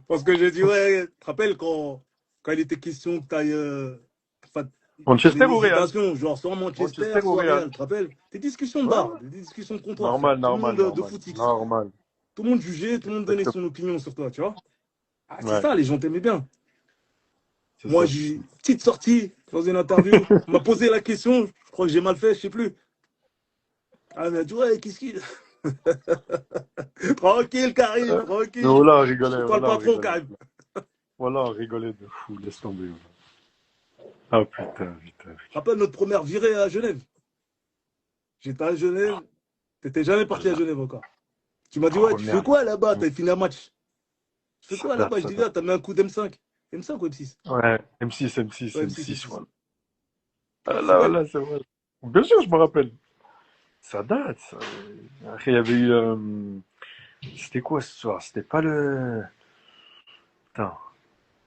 Parce que j'ai dit, ouais, tu te rappelles quand il était question que tu ailles. Enfin, tu avais Manchester une ou Real? hésitation, genre soit Manchester, Manchester ou soit Real? Real, tu te rappelles? Des discussions de Ouais, bar, ouais. des discussions de comptoir, frère. Normal, Tout le monde normal, de normal. footix. Normal. Tout le monde jugeait, tout le monde donnait Exactement. son opinion sur toi, tu vois? Ah, c'est Ouais, ça, les gens t'aimaient bien. c'est Moi, ça. j'ai une petite sortie dans une interview. On m'a posé la question, je crois que j'ai mal fait, je sais plus. Ah, mais tu vois, qu'est-ce qu'il. Tranquille, Karim, Mais tranquille. voilà, on C'est rigolait, toi le voilà, on patron, rigolait. Karim. Voilà, on rigolait de fou, laisse tomber. Ah putain, putain, putain. Rappelle notre première virée à Genève. J'étais à Genève, t'étais jamais parti à La Genève encore. Tu m'as dit, ouais, tu fais première. quoi là-bas? T'as fini un match. Tu fais Ça quoi date, là-bas? Je ça dis, date. viens, t'as mis un coup d'M5. M5 ou M6? Ouais, M6, M6, Ouais, M6, M6, M6. voilà. Tu Ah te là, rappelles? voilà, c'est vrai. Bien sûr, je me rappelle. Ça date, ça. Après, il y avait eu. C'était quoi ce soir? C'était pas le. Putain.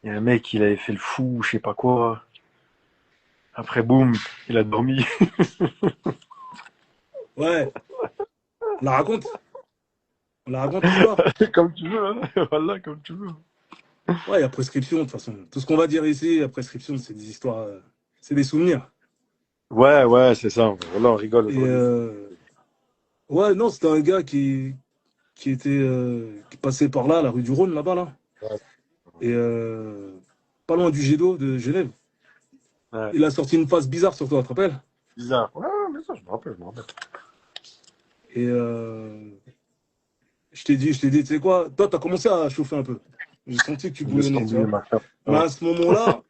Il y a un mec, il avait fait le fou, je sais pas quoi. Après, boum, il a dormi. Ouais, on la raconte. On la raconte l'histoire. Comme tu veux, hein. Voilà, comme tu veux. Ouais, il y a prescription de toute façon. Tout ce qu'on va dire ici, la prescription, c'est des histoires, c'est des souvenirs. Ouais, ouais, c'est ça. Voilà, on rigole Et aujourd'hui. ouais, non, c'était un gars qui était qui passait par là, la rue du Rhône, là-bas, là. Ouais, Et pas loin du jet d'eau de Genève. ouais. Il a sorti une phase bizarre sur toi, tu te rappelles? Bizarre. Ouais, ouais, mais ça, je me rappelle, je me rappelle. Et je t'ai dit, tu sais quoi? Toi, tu as commencé à chauffer un peu. J'ai senti que tu Laisse bouillonnais, tu tomber, vois. ma femme. Mais Ouais. à ce moment-là,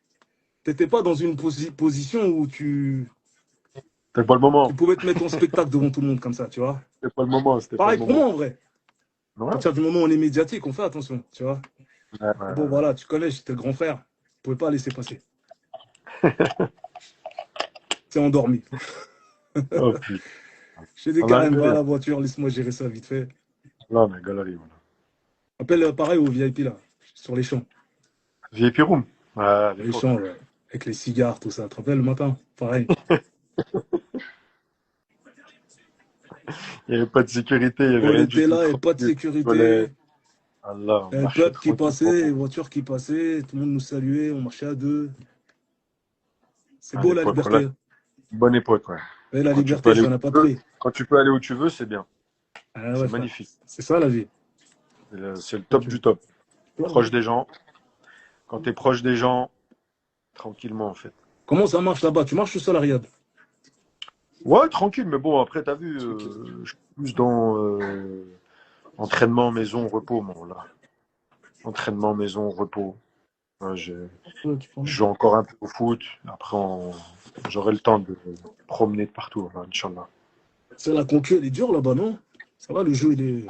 tu n'étais pas dans une position où C'était pas le tu moment. pouvais te mettre en spectacle devant tout le monde comme ça, tu vois. C'était pas le moment, c'était pas le Pareil pour moi, moment. en vrai. À Ouais. partir du moment où on est médiatique, on fait attention, tu vois. Ouais, ouais, Mais bon, ouais. voilà, tu connais, j'étais le grand frère. Je pouvais pas laisser passer. C'est endormi. Oh putain. J'ai dit On a carrément, va à rigolé. la voiture, laisse-moi gérer ça vite fait. Là, on a galéré, voilà. Appelle pareil au VIP là, sur les champs. VIP Room. Ouais, à Les l'époque. champs, ouais. Avec les cigares, tout ça. Tu te rappelles le matin? Pareil. Il n'y avait pas de sécurité, il n'y avait On rien du était tout. là et pas de Tranquille. Voilà. sécurité. Allah, Il on y a le marchait peuple qui passait, les tranquillement. voitures qui passaient, tout le monde nous saluait, on marchait à deux. C'est À beau la l'époque, voilà. liberté. Bonne époque, ouais. Mais la Quand tu peux liberté, aller ça où n'a tu pas de veux, prix. quand tu peux aller où tu veux, c'est bien. Ah ouais, C'est frère. magnifique. C'est ça la vie. C'est le Quand top tu du veux. top. Ouais, Proche ouais. des gens. Quand tu es proche des gens, tranquillement, en fait. Comment ça marche là-bas? Tu marches au seul à Riyad? Ouais, tranquille, mais bon, après, t'as vu, je suis plus dans entraînement, maison, repos, moi, là. Entraînement, maison, repos. Ouais, Ouais, tu prends. je joue encore un peu au foot. Après, j'aurai le temps de promener de partout, là, Inch'Allah. C'est la concu, elle est dure là-bas, non? Ça va, le jeu, il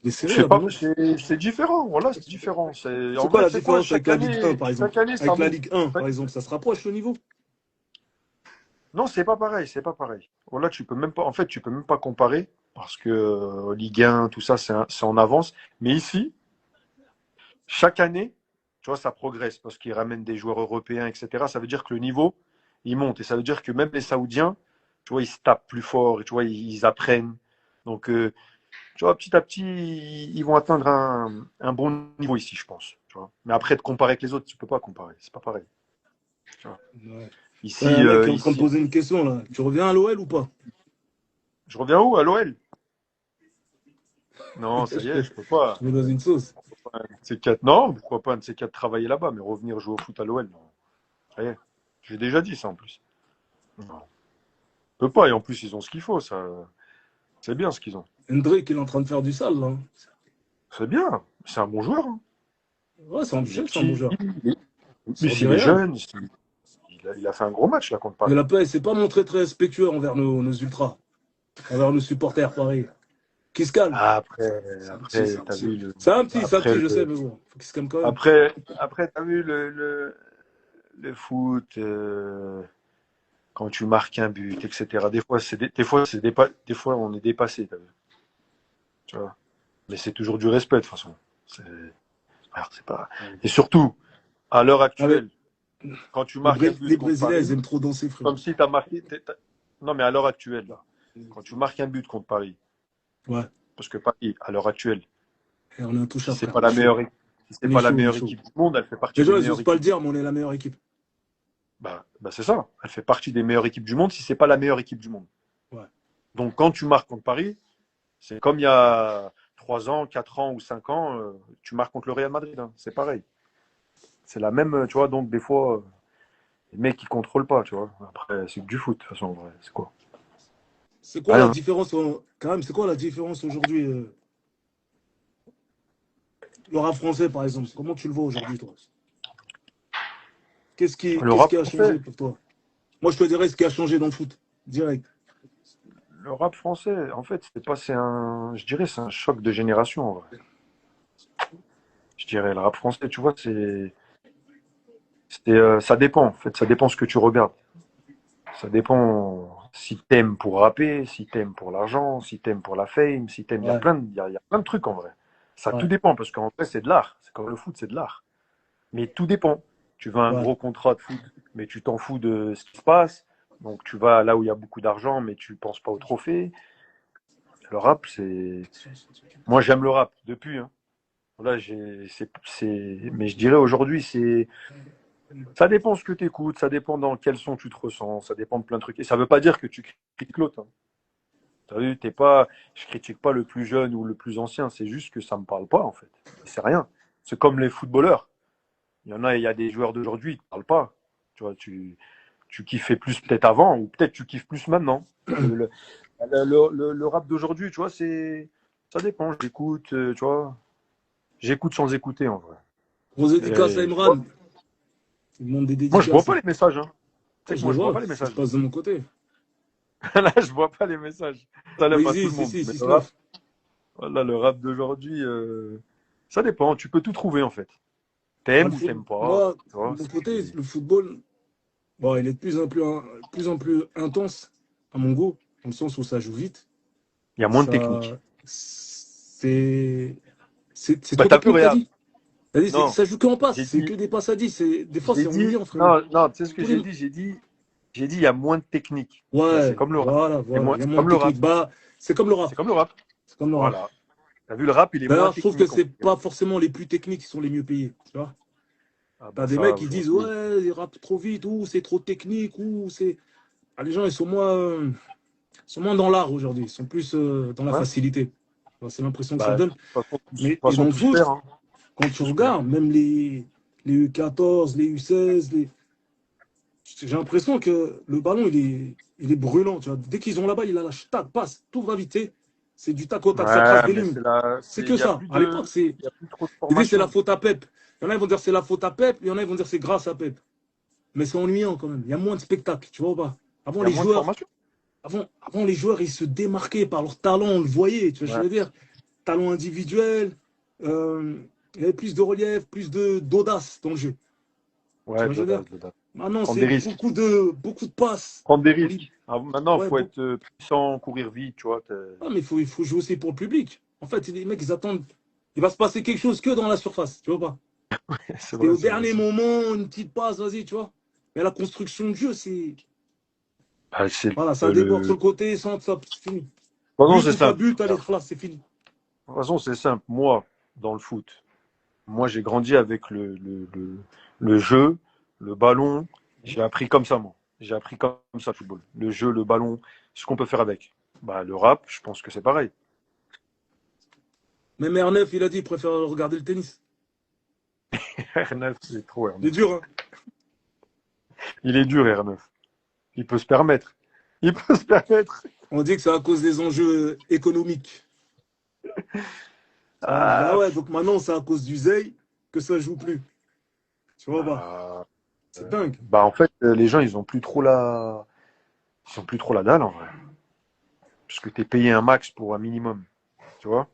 est serré C'est là-bas, pas, non? c'est différent, voilà, c'est différent. En C'est quoi vrai, la c'est quoi, différence avec la Ligue 1, par exemple? chaque année, ça Avec la monte. Ligue 1, par exemple, ça se rapproche le niveau? Non, c'est pas pareil, c'est pas pareil. Voilà, tu peux même pas, en fait, tu peux même pas comparer parce que Ligue 1, tout ça, c'est en avance. Mais ici, chaque année, tu vois, ça progresse parce qu'ils ramènent des joueurs européens, etc. Ça veut dire que le niveau, il monte. Et ça veut dire que même les Saoudiens, tu vois, ils se tapent plus fort, et tu vois, ils apprennent. Donc, tu vois, petit à petit, ils vont atteindre un bon niveau ici, je pense. Tu vois. Mais après, de comparer avec les autres, tu peux pas comparer. C'est pas pareil. Tu vois. Ouais. Il y a un Ici, mec qui est en train de poser une question là. Tu reviens à l'OL ou pas? je reviens où? À l'OL? Non, ça y Je est, te je peux pas. mets dans une sauce. Un de ces quatre, non, pourquoi pas un de ces quatre travailler là-bas, mais revenir jouer au foot à l'OL, non. Ça y est. J'ai déjà dit ça en plus. Non. Je peux pas, et en plus, ils ont ce qu'il faut, ça. C'est bien ce qu'ils ont. Hendrik, il est en train de faire du sale là. C'est bien. C'est un bon joueur, hein. Ouais, c'est un, Il est c'est un bon petit, joueur. mais Sort du s'il est Real. jeune, il a fait un gros match là contre Mais Paris. la paix, c'est pas montré très respectueux envers nos ultras, envers nos supporters, pareil. Qui se calme. Ah, après, t'as vu C'est un après petit, je sais, mais bon, faut qu'il se calme quand même. t'as vu le foot, quand tu marques un but, etc. Des fois, on est dépassé, t'as vu, tu vois. Mais c'est toujours du respect de toute façon. C'est, alors, c'est pas. Et surtout, à l'heure Avec actuelle, quand tu marques un but Les contre Brésiliens, ils Paris, aiment trop danser, comme frérot. si tu as marqué. Non, mais à l'heure actuelle, là, quand tu marques un but contre Paris, Ouais. parce que Paris, à l'heure actuelle, Et on est intouchable, c'est frère, pas on est la chaud. meilleure, Si c'est On est pas la chaud, on est meilleure chaud. équipe du monde, elle fait partie des Déjà, meilleures j'ose pas le équipes. dire, mais on est la meilleure équipe. Bah, c'est ça. Elle fait partie des meilleures équipes du monde si c'est pas la meilleure équipe du monde. Ouais. Donc quand tu marques contre Paris, c'est comme il y a 3 ans, 4 ans ou 5 ans, tu marques contre le Real Madrid. Hein. C'est pareil. C'est la même, tu vois. Donc des fois, les mecs ils contrôlent pas, tu vois. Après, c'est que du foot de toute façon. En vrai. C'est quoi? C'est quoi la Rien. différence, quand même, c'est quoi la différence aujourd'hui, le rap français, par exemple? Comment tu le vois aujourd'hui, toi? Le Qu'est-ce rap qui a français, changé pour toi? Moi, je te dirais ce qui a changé dans le foot, direct. le rap français, en fait, je dirais, c'est un choc de génération. En vrai. Je dirais, le rap français, tu vois, ça dépend. En fait, ça dépend ce que tu regardes. Ça dépend si t'aimes pour rapper, si t'aimes pour l'argent, si t'aimes pour la fame, si t'aimes. Ouais, Il y a plein de trucs en vrai. Ça tout ouais, dépend parce qu'en vrai, c'est de l'art. C'est comme le foot, c'est de l'art. Mais tout dépend. Tu veux un ouais. gros contrat de foot, mais tu t'en fous de ce qui se passe. Donc tu vas là où il y a beaucoup d'argent, mais tu penses pas au trophée. Le rap, c'est. Moi, j'aime le rap depuis. Hein. Là, mais je dirais aujourd'hui, ça dépend ce que tu écoutes, ça dépend dans quel son tu te ressens, ça dépend de plein de trucs. Et ça veut pas dire que tu critiques l'autre. Hein. T'as vu, je critique pas le plus jeune ou le plus ancien, c'est juste que ça me parle pas en fait. C'est rien. C'est comme les footballeurs. Il y a des joueurs d'aujourd'hui, ils te parlent pas. Tu vois, tu kiffais plus peut-être avant ou peut-être tu kiffes plus maintenant. Le rap d'aujourd'hui, tu vois, ça dépend. J'écoute, tu vois, j'écoute sans écouter en vrai. Gros dédicace à Et Imran. Il demande des moi, je vois dédicaces, pas là. les messages. Hein. Tu sais Ouais, que je moi, les je vois vois, pas les ça se messages. passe de mon côté. Là, je vois pas les messages. Ça Mais lève à tout ici, le si, monde. si, Mais le rap, 6-9. voilà, le rap d'aujourd'hui, ça dépend. Tu peux tout trouver en fait. Ah, T'aimes ou t'aimes pas. moi, Tu de vois, mon côté, le football, bon, il est plus en plus intense, à mon goût, dans le sens où ça joue vite. il y a moins de technique. Ça, c'est Bah, trop t'as vu, technique, t'as regarde. dit? T'as dit, Non, ça joue que en passe, j'ai c'est que dit, des passes à 10. Des fois, c'est ennuyant, frérot. non, tu sais ce que Tous les... j'ai dit, il y a moins de technique. Tu vois, c'est Ouais, comme le rap. voilà, voilà. Il y a C'est moins de comme le rap. technique. Bah, c'est comme le C'est rap. comme le rap. C'est comme le rap. Voilà. T'as vu, le rap, il est moins D'ailleurs, je trouve que technique. c'est pas forcément les plus techniques qui sont les mieux payés. Tu vois? Ah bah T'as des ça, mecs qui disent, aujourd'hui. ouais, ils rappent trop vite, ou c'est trop technique, ou c'est. Ah, les gens, sont moins dans l'art aujourd'hui. Ils sont plus dans la Ouais. facilité. Enfin, c'est l'impression que ça Bah, donne. de toute Et dans façon, le tous foot, perdent. Hein. quand tu Tous perdent. regardes, même les U14, les U16, j'ai l'impression que le ballon, il est brûlant. Tu vois. Dès qu'ils ont la balle, il a la tac, passe, tout va vite. Tu sais. C'est du tac au tac, ça trace Ouais, des mais lignes. C'est il que y a ça. plus À l'époque, il y a plus trop de ils disent c'est la formation. faute à Pep. Il y en a, ils vont dire c'est la faute à Pep, il y en a, ils vont dire c'est grâce à Pep. Mais c'est ennuyant quand même. Il y a moins de spectacles, tu vois ou pas. Il Avant, y a les moins de joueurs, formation. avant, les joueurs, ils se démarquaient par leur talent, on le voyait, tu vois ce que Ouais, je veux dire. Talent individuel, euh, il y avait plus de relief, d'audace dans le jeu. Tu ouais, vois ce que je veux dire. de date. Maintenant, Prendre c'est des risques. beaucoup de passes. Prendre des En libre. risques. Ah, maintenant, il Ouais, faut être puissant, courir vite, tu vois. ah, mais il faut jouer aussi pour le public. En fait, les mecs, ils attendent. Il va se passer quelque chose que dans la surface, tu vois pas. C'est C'est vrai, au c'est vrai. dernier moment, une petite passe, vas-y, tu vois. Mais la construction de jeu, c'est. Bah, c'est Voilà, ça déborde sur le. le côté, centre, ça, c'est fini. De toute façon, But c'est ou pas simple. but, allez, Regarde. là, c'est fini. De toute façon, c'est simple. Moi, dans le foot, moi, j'ai grandi avec le jeu, le ballon. J'ai appris comme ça, moi. J'ai appris comme ça, le football. Le jeu, le ballon, ce qu'on peut faire avec. Bah, le rap, je pense que c'est pareil. Même R9, il a dit, il préfère regarder le tennis. R9, c'est trop C'est R9. dur, hein. Il est dur, R9. Il peut se permettre. Il peut se permettre. On dit que c'est à cause des enjeux économiques. Tu vois, je dis, ah Ah, ouais, donc maintenant, c'est à cause du Zey que ça joue plus. Tu vois pas. bah, C'est dingue. bah, en fait, les gens, ils ont plus trop la dalle, en vrai. Parce que t'es payé un max pour un minimum. Tu vois?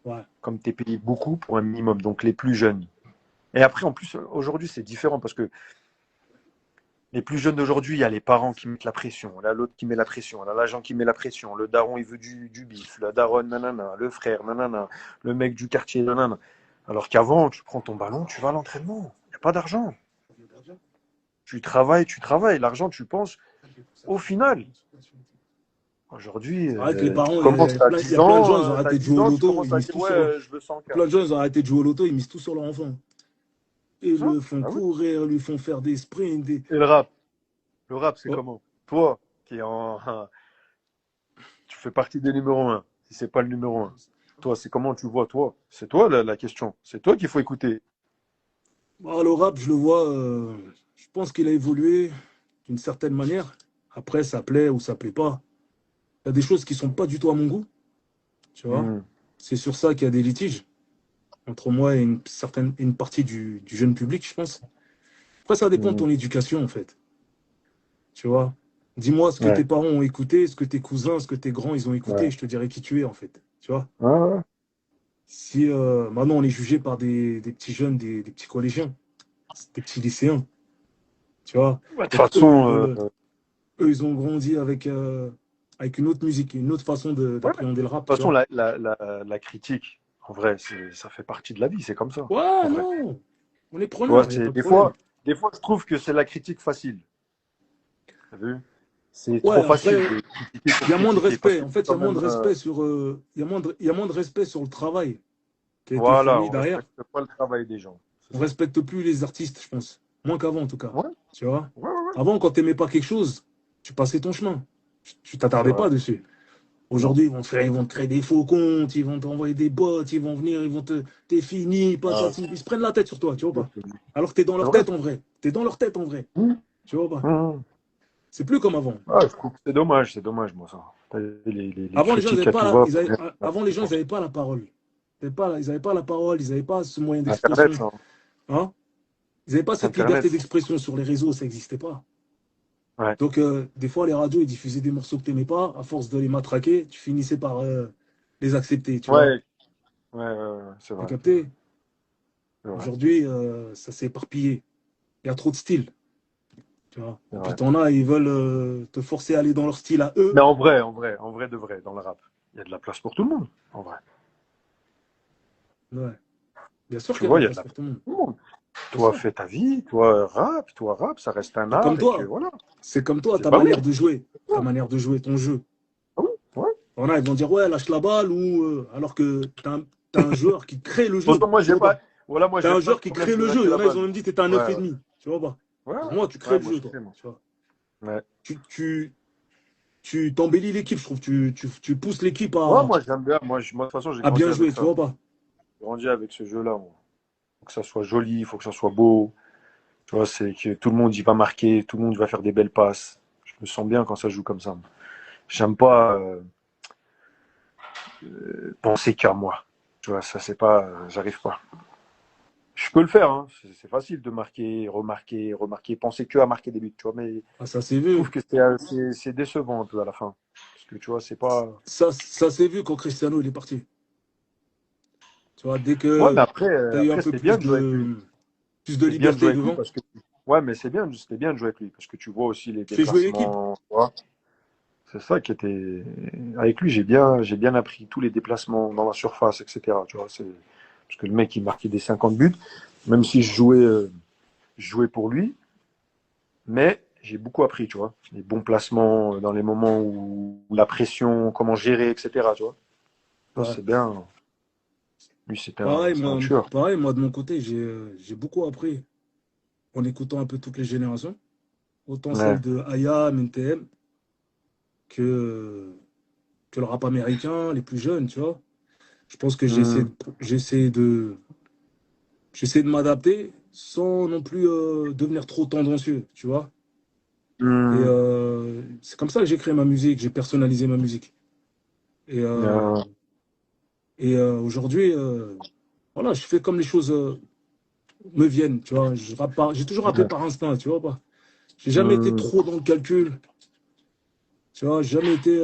Ouais. Comme t'es payé beaucoup pour un minimum. Donc, les plus jeunes. Et après, en plus, aujourd'hui, c'est différent parce que les plus jeunes d'aujourd'hui, il y a les parents qui mettent la pression, là l'autre qui met la pression, là l'agent qui met la pression, le daron il veut du bif, la daronne nanana, le frère nanana, le mec du quartier nanana. Alors qu'avant, tu prends ton ballon, tu vas à l'entraînement, il n'y a pas d'argent. Tu travailles, l'argent tu penses au final. Aujourd'hui, C'est vrai que les tu parents, commences à il y 10 a plein de gens, ils ont ans, arrêté de jouer au tu loto, commences ils à misent dire, tout ouais, sur leur... je veux 100K. Plein de gens, ils ont arrêté de jouer au loto, ils misent tout sur leur enfant. Ils C'est ça? le font Ah oui. courir, lui font faire des sprints, des... Et le rap, c'est Oh, comment? Toi, qui est tu fais partie des numéros un, si c'est pas le numéro un. Toi, c'est comment tu vois, toi? C'est toi la question. C'est toi qu'il faut écouter. bah, le rap, je le vois, je pense qu'il a évolué d'une certaine manière. Après, ça plaît ou ça plaît pas. Il y a des choses qui sont pas du tout à mon goût, tu vois. Hmm. C'est sur ça qu'il y a des litiges entre moi et une partie du jeune public, je pense. Après, ça dépend de Hmm. ton éducation, en fait, tu vois. Dis-moi ce que tes Ouais. parents ont écouté, ce que tes cousins, ce que tes grands, ils ont écouté, et Ouais. je te dirai qui tu es, en fait, tu vois. Ouais, ouais. Si maintenant on est jugé par des petits jeunes, des petits collégiens, des petits lycéens, tu vois. Ouais, de toute Donc façon, eux, ils ont grandi avec une autre musique, une autre façon ouais, de d'appréhender le rap, toute tu façon, vois. la critique, en vrai, ça fait partie de la vie, c'est comme ça, en Ouais, vrai. non, on est Tu vois, preneur, il n'y a pas de fois, problème. des fois, je trouve que c'est la critique facile. T'as vu? C'est trop Ouais, facile après, de critiquer il pour y a moins de critiquer, parce respect. que En c'est fait, il y quand a moins même, de respect sur, il y a moins il y a moins de respect sur le travail qui a été voilà, fourni on derrière. respecte pas le travail des gens, c'est On ça. respecte plus les artistes, je pense. Moins qu'avant, en tout cas. Ouais, Tu vois. ouais, ouais, ouais, Avant, quand tu n'aimais pas quelque chose, tu passais ton chemin. Tu c'est t'attardais vrai. pas dessus. Non. Aujourd'hui, ils vont te créer des faux comptes, ils vont t'envoyer des bots, ils vont venir, t'es fini, Ah, patati. Ils se prennent la tête sur toi, tu vois pas. Alors que t'es dans c'est leur vrai. tête en vrai. T'es dans leur tête en vrai, Mmh. tu vois pas. Mmh. C'est plus comme avant. Ah, je trouve que c'est dommage, moi, ça. Les Avant, les gens, ils critiques avaient à pas tout la, va ils pour avaient- rien. avant, les gens, ils n'avaient pas la parole. Ils n'avaient pas la parole, ils n'avaient pas ce moyen Internet, d'expression. ça. Hein? Ils n'avaient pas cette Internet. liberté d'expression sur les réseaux, ça n'existait pas. Ouais. Donc, des fois, les radios, ils diffusaient des morceaux que tu n'aimais pas. À force de les matraquer, tu finissais par les accepter, tu vois. Ouais, ouais, c'est T'as vrai. capté? C'est vrai. Aujourd'hui, ça s'est éparpillé. Il y a trop de styles, tu vois. C'est Et puis, vrai. t'en as, ils veulent te forcer à aller dans leur style à Mais eux. en vrai de vrai, dans le rap, il y a de la place pour tout le monde, en vrai. Ouais. Bien sûr Tu qu'il y a de vois, la il y a de place la place pour tout le monde. pour tout le monde. Bien Toi, sûr. fais ta vie, toi, rap, ça reste un Et comme art, et puis toi, voilà. c'est comme toi, ta Bah oui, manière de jouer. Ta manière de jouer ton jeu. ah oui, ouais. Il y en a, ils vont dire, ouais, lâche la balle, ou alors que t'as un joueur qui crée le jeu. Pourtant, moi, Tu j'ai vois pas? pas, voilà, moi, T'as j'ai un pas de joueur qui problème crée de le jeu. lâcher Il y la en a, ils balle. ont même dit, t'es un Ouais, 9 et ouais, demi. Tu vois pas? ouais, Pour moi, tu crées ouais, le moi, jeu, je toi. sais, moi. Tu vois? Ouais. Tu t'embellis l'équipe, je trouve. Tu pousses l'équipe Ouais, moi, j'aime bien. Moi, de toute façon, j'ai à grandi bien avec jouer, tu ça. vois pas? J'ai grandi avec ce jeu-là, moi. Faut que ça soit joli, il faut que ça soit beau. Tu vois, c'est que tout le monde y va marquer, tout le monde va faire des belles passes. Je me sens bien quand ça joue comme ça. J'aime pas penser qu'à moi. Tu vois, ça c'est pas, j'arrive pas. Je peux le faire, hein. C'est facile de marquer, remarquer, remarquer, penser que à marquer des buts, tu vois, mais Ah, ça s'est je trouve vu. que c'est décevant un peu à la fin. Parce que tu vois, c'est pas. Ça s'est vu quand Cristiano il est parti. Tu vois, dès Ouais, mais que tu as eu un après peu c'était bien de jouer avec lui. plus de C'était bien de jouer liberté avec lui devant, parce que. Ouais, mais c'était bien de jouer avec lui parce que tu vois aussi les tu fais jouer l'équipe. déplacements. Tu vois. C'est ça qui était. Avec lui, j'ai bien appris tous les déplacements dans la surface, etc. Tu vois, parce que le mec il marquait des 50 buts, même si je jouais pour lui. Mais j'ai beaucoup appris, tu vois. Les bons placements dans les moments où la pression, comment gérer, etc. Tu vois. Ça, Ouais. c'est bien. Lui, c'est un tueur. Pareil, moi, de mon côté, j'ai beaucoup appris en écoutant un peu toutes les générations. Autant celle Ouais. de IAM, NTM, que, que le rap américain, les plus jeunes, tu vois. Je pense que Hmm. j'essaie de, j'essaie de m'adapter sans non plus devenir trop tendancieux, tu vois. Et Hmm. c'est comme ça que j'ai créé ma musique, j'ai personnalisé ma musique. Et, Euh, aujourd'hui, voilà, je fais comme les choses me viennent, tu vois. J'ai toujours rappé ouais. par instinct, tu vois pas. J'ai jamais été Hmm. trop dans le calcul, tu vois. J'ai jamais été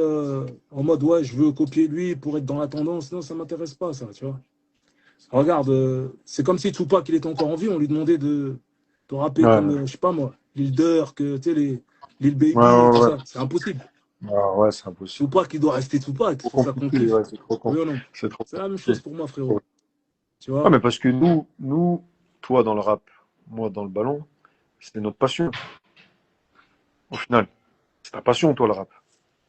en mode, ouais, je veux copier lui pour être dans la tendance. Non, ça m'intéresse pas, ça, tu vois. Regarde, c'est comme si Tupac, il était encore en vie, on lui demandait de rapper comme, Ouais. je sais pas moi, Lil Durk, tu sais, Lil Ouais, Baby et tout ouais, ouais. ça. C'est impossible. Ah, ouais, c'est impossible. Tupac, il doit rester Tupac, il Trop faut ça qu'on compliqué, kiffe. ouais, c'est trop Oui ou compliqué. non? C'est trop C'est la même chose compliqué. pour moi, frérot. Tu Ouais, vois? mais parce que toi dans le rap, moi dans le ballon, c'était notre passion. Au final, c'est ta passion, toi, le rap.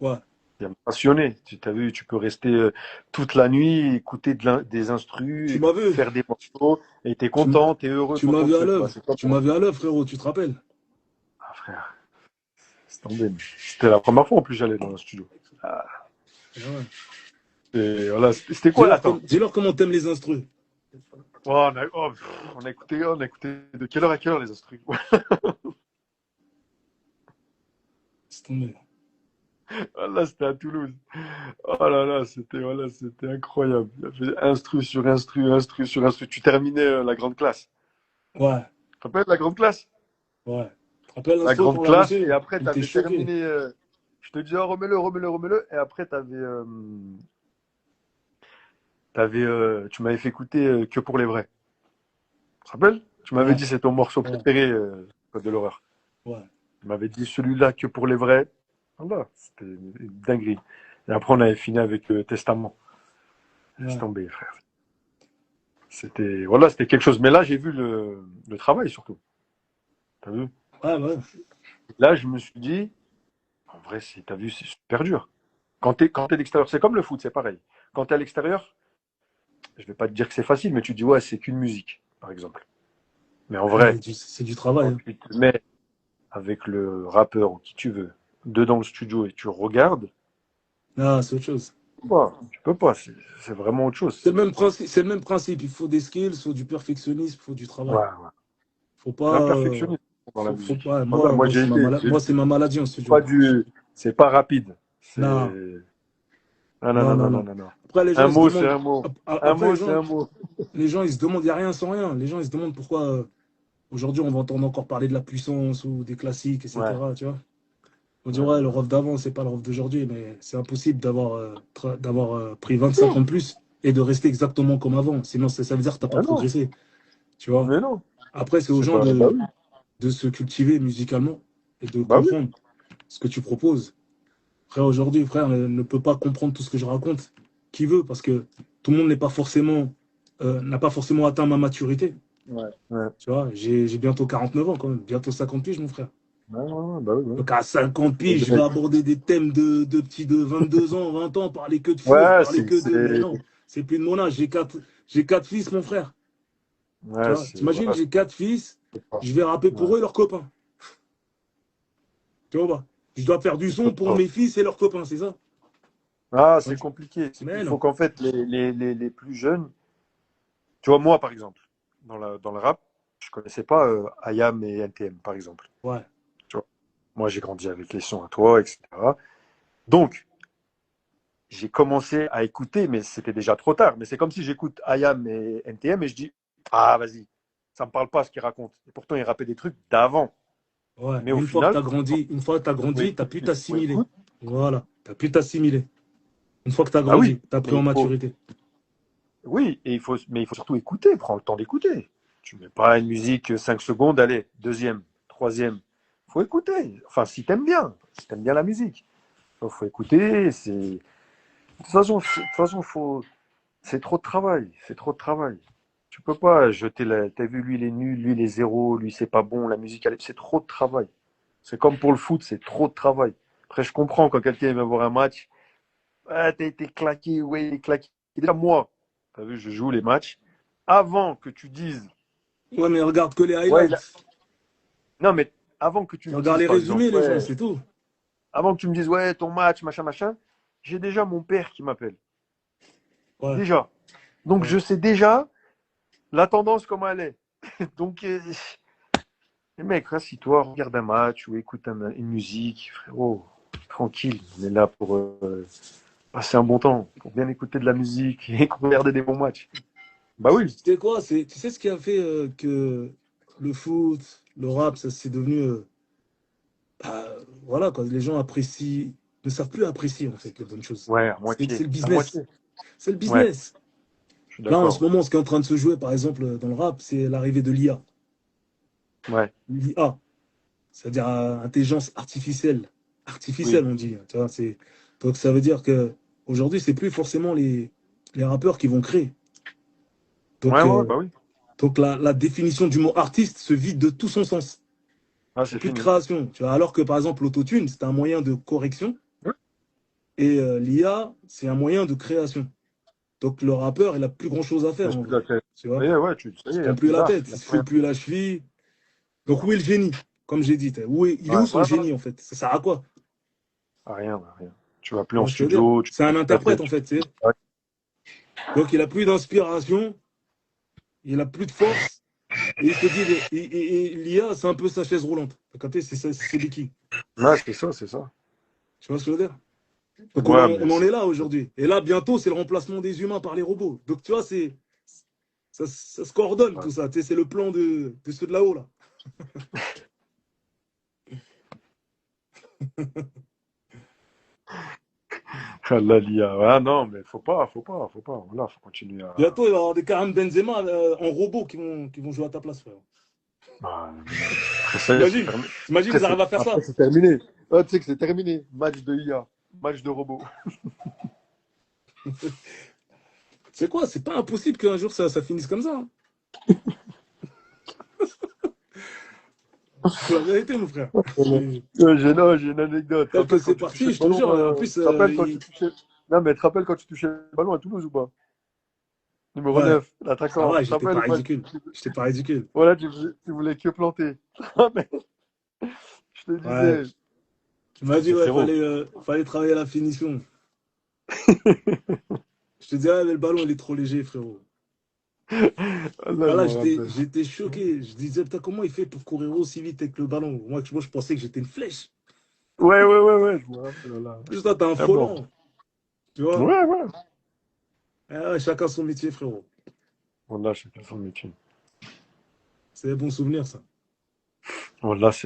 Ouais. T'es un passionné. Tu t'as vu, tu peux rester toute la nuit, écouter des instrus, Tu m'as vu, faire des morceaux, et t'es tu, m- content, t'es heureux tu quand m'as on vu te à fait. Bah, l'œuvre. c'est comme Tu moi. m'as vu à l'œuvre, frérot, tu te rappelles? Ah, frère, c'est tombé. C'était la première fois en plus j'allais dans un studio. Ah, Ouais. et voilà, c'était quoi? Attends. Dis-leur comment t'aimes les instrus. Oh, on a écouté de quelle heure à quelle heure les instrus? C'est tombé. Là, c'était à Toulouse. Oh là là, c'était incroyable. Il y avait instru sur instru, instru sur instru. Tu terminais la grande classe. Ouais, Tu te rappelles la grande classe? ouais. Tu te rappelles La l'instru grande qu'on l'a classe, et reçu? après, Il tu était avais choqué. terminé. Je te disais, oh, remets-le, remets-le, remets-le. Et après, tu m'avais fait écouter Que pour les vrais. Tu te rappelles? Tu m'avais Ouais, dit, c'est ton morceau ouais, préféré, Code de l'horreur. ouais. Tu m'avais dit celui-là, Que pour les vrais. Voilà, c'était une dinguerie. Et après, on avait fini avec Testament. Laisse Ouais, tomber, frère. C'était quelque chose. Mais là, j'ai vu le travail surtout. T'as vu? ouais, ouais. Là, je me suis dit, en vrai, t'as vu, c'est super dur. Quand t'es à l'extérieur, c'est comme le foot, c'est pareil. Quand t'es à l'extérieur, je vais pas te dire que c'est facile, mais tu dis, ouais, c'est qu'une musique, par exemple. Mais en Ouais, vrai, c'est du travail, quand hein. tu te mets avec le rappeur ou qui tu veux, dedans le studio et tu regardes, Ah, c'est autre chose. tu peux pas, c'est vraiment autre chose. C'est le même principe, c'est le même principe. Il faut des skills, il faut du perfectionnisme, il faut du Ouais, travail. ouais. Faut C'est un pas, perfectionniste dans la faut musique. pas. Voilà, moi j'ai été, Moi, c'est ma maladie en studio. pas du, c'est pas rapide. Non, C'est, non, non, non, non, non, non, non, non. non, non. Après, les gens, Un ils se mot, c'est demandent. un mot. Un Après, mot, c'est un mot. les gens, ils se demandent, il n'y a rien sans rien. Les gens, ils se demandent pourquoi aujourd'hui, on va entendre encore parler de la puissance ou des classiques, Ouais, etc. Tu vois? On dit, ouais, ouais, ouais. le ref d'avant, c'est pas le ref d'aujourd'hui, mais c'est impossible d'avoir pris 25 ans de plus et de rester exactement comme avant. Sinon, ça veut dire que tu n'as pas Ah non, progressé. Tu vois? mais non. Après, c'est aux C'est gens pas, bah oui, de se cultiver musicalement et de bah oui. comprendre ce que tu proposes. Frère, aujourd'hui, frère ne peut pas comprendre tout ce que je raconte. Qui veut? Parce que tout le monde n'est pas forcément, n'a pas forcément atteint ma maturité. Ouais, ouais. Tu vois, j'ai bientôt 49 ans quand même, bientôt 50 piges, mon frère. Ouais, ouais, ouais, bah oui, bah oui. Donc à 50 piges, je vais aborder des thèmes de petits de 22 ans, 20 ans, parler que de foot, Ouais, parler que de. Mais non, c'est plus de mon âge. J'ai quatre fils, mon frère. Tu ouais, vois, t'imagines, voilà, j'ai quatre fils, c'est pas. je vais rapper Ouais, pour eux, leurs copains. Tu vois pas? Je dois faire du tu peux son pour pas. mes fils et leurs copains, c'est ça? Ah, Ouais. c'est compliqué. Il Mais faut non. qu'en fait, les plus jeunes, tu vois, moi, par exemple, dans le rap, je connaissais pas IAM et NTM, par exemple. Ouais. Tu vois, moi, j'ai grandi avec les sons à toi, etc. Donc, j'ai commencé à écouter, mais c'était déjà trop tard. Mais c'est comme si j'écoute IAM et NTM et je dis, ah, vas-y, ça me parle pas ce qu'ils racontent. Et pourtant, ils rappaient des trucs d'avant. Ouais. Mais Mais au final, une fois que tu as grandi, tu as pu faut t'assimiler. écouter. Voilà. Tu as pu t'assimiler. Une fois que tu as Bah grandi, oui, tu as pris mais en maturité. oui, mais il faut surtout écouter, prends le temps d'écouter. Tu mets pas une musique 5 secondes, allez, deuxième, troisième. Faut écouter. Enfin, si t'aimes bien la musique. Donc, faut écouter. De toute façon, c'est trop de travail. C'est trop de travail. Tu peux pas jeter t'as vu, lui, il est nul, lui, il est zéro, lui, c'est pas bon, la musique, c'est trop de travail. C'est comme pour le foot, c'est trop de travail. Après, je comprends quand quelqu'un va voir un match, ah, t'as été claqué, ouais, il est claqué. Déjà, moi, t'as vu, je joue les matchs. Avant que tu dises, Ouais, mais regarde que les ouais, highlights. non, mais avant que tu Tu me regardes dises, les par exemple, résumés, les gens, ouais, c'est tout. avant que tu me dises, ouais, ton match, machin, machin, j'ai déjà mon père qui m'appelle. Ouais, Déjà. Donc, ouais. je sais déjà la tendance, comment elle est. Donc, les mecs, assis-toi, regarde un match ou écoute une musique, frérot, tranquille. On est là pour passer un bon temps, pour bien écouter de la musique et regarder des bons matchs. Bah oui. Tu sais quoi, tu sais ce qui a fait que le foot, le rap, ça c'est devenu. Bah, voilà, quoi, les gens apprécient, ne savent plus apprécier en fait les bonnes choses. Ouais, à C'est moitié. le À business. moitié. C'est le Ouais, business. je suis Là, en ce d'accord. moment, ce qui est en train de se jouer, par exemple, dans le rap, c'est l'arrivée de l'IA. Ouais, L'IA, c'est-à-dire intelligence artificielle. oui. Artificielle, on dit. Tu vois, donc ça veut dire que aujourd'hui, c'est plus forcément les rappeurs qui vont créer. Ouais, Donc, ouais, bah oui. la définition du mot artiste se vide de tout son sens. Ah, Il n'y a c'est plus de fini. création. Tu vois, alors que par exemple, l'autotune, c'est un moyen de correction. Ouais, Et l'IA, c'est un moyen de création. Donc le rappeur, il a plus grand-chose à Mais faire je en suis vrai. d'accord. Tu vois? Mais ouais, ça Il y est, se il n'y a prend plus plus la d'art. tête, Il n'y il a se plus fait rien. plus la cheville. Donc où est le génie? Comme j'ai dit, il est Ouais, où son voilà. génie en fait? Ça sert à quoi? Rien, rien. Tu vas plus Tu en vois ce que je veux dire? studio, tu C'est te un prends plus la interprète tête. en fait, tu sais. Donc il a plus d'inspiration, il a plus de force. Et il se dit, l'IA, c'est un peu sa chaise roulante. T'as capté? C'est ses béquilles. Ouais, c'est ça, c'est ça. Tu vois ce que je veux dire? Donc Ouais, mais on en c'est. est là aujourd'hui. Et là, bientôt, c'est le remplacement des humains par les robots. Donc tu vois, ça se coordonne Ouais. tout ça. Tu sais, c'est le plan de ceux de là-haut là. Ah, là, l'IA. Ah non, mais faut pas. Voilà, faut continuer à. Bientôt, il va y avoir des Karim Benzema en robot qui vont jouer à ta place, frère. Ah, non. Après, ça y est, c'est T'imagines? terminé. T'imagines, ils arrivent à faire Après, ça? c'est terminé. Ah, tu sais que c'est terminé. Match de IA. Match de robot. C'est quoi? C'est pas impossible qu'un jour ça finisse comme ça, hein. C'est la vérité, mon frère. C'est Non, j'ai une anecdote. Tu te tel que rappelles quand c'est tu touchais parti, le je te ballon jure. En plus, tu te rappelles quand tu touchais. Non, mais tu te rappelles quand tu touchais le ballon à Toulouse ou pas? Numéro ouais, 9, ça l'attaquant. va, Tu te j'étais rappelles pas ou pas? ridicule. J'étais pas ridicule. Voilà, tu voulais que planter. Ah, mais je te Ouais. disais. Tu m'as dit, Mais ouais, frérot. fallait travailler à la finition. Je te dis, ah, mais le ballon, il est trop léger, frérot. Ah, là, je Voilà, m'en rappelle. j'étais choqué. Je disais, putain, comment il fait pour courir aussi vite avec le ballon? Moi, je pensais que j'étais une flèche. Ouais, je me rappelle. Voilà. En plus, toi, t'es un Ah bon. volant, tu vois? Ouais. Ah ouais, chacun son métier, frérot. Voilà, chacun son métier. C'est un bon souvenir, ça. Voilà,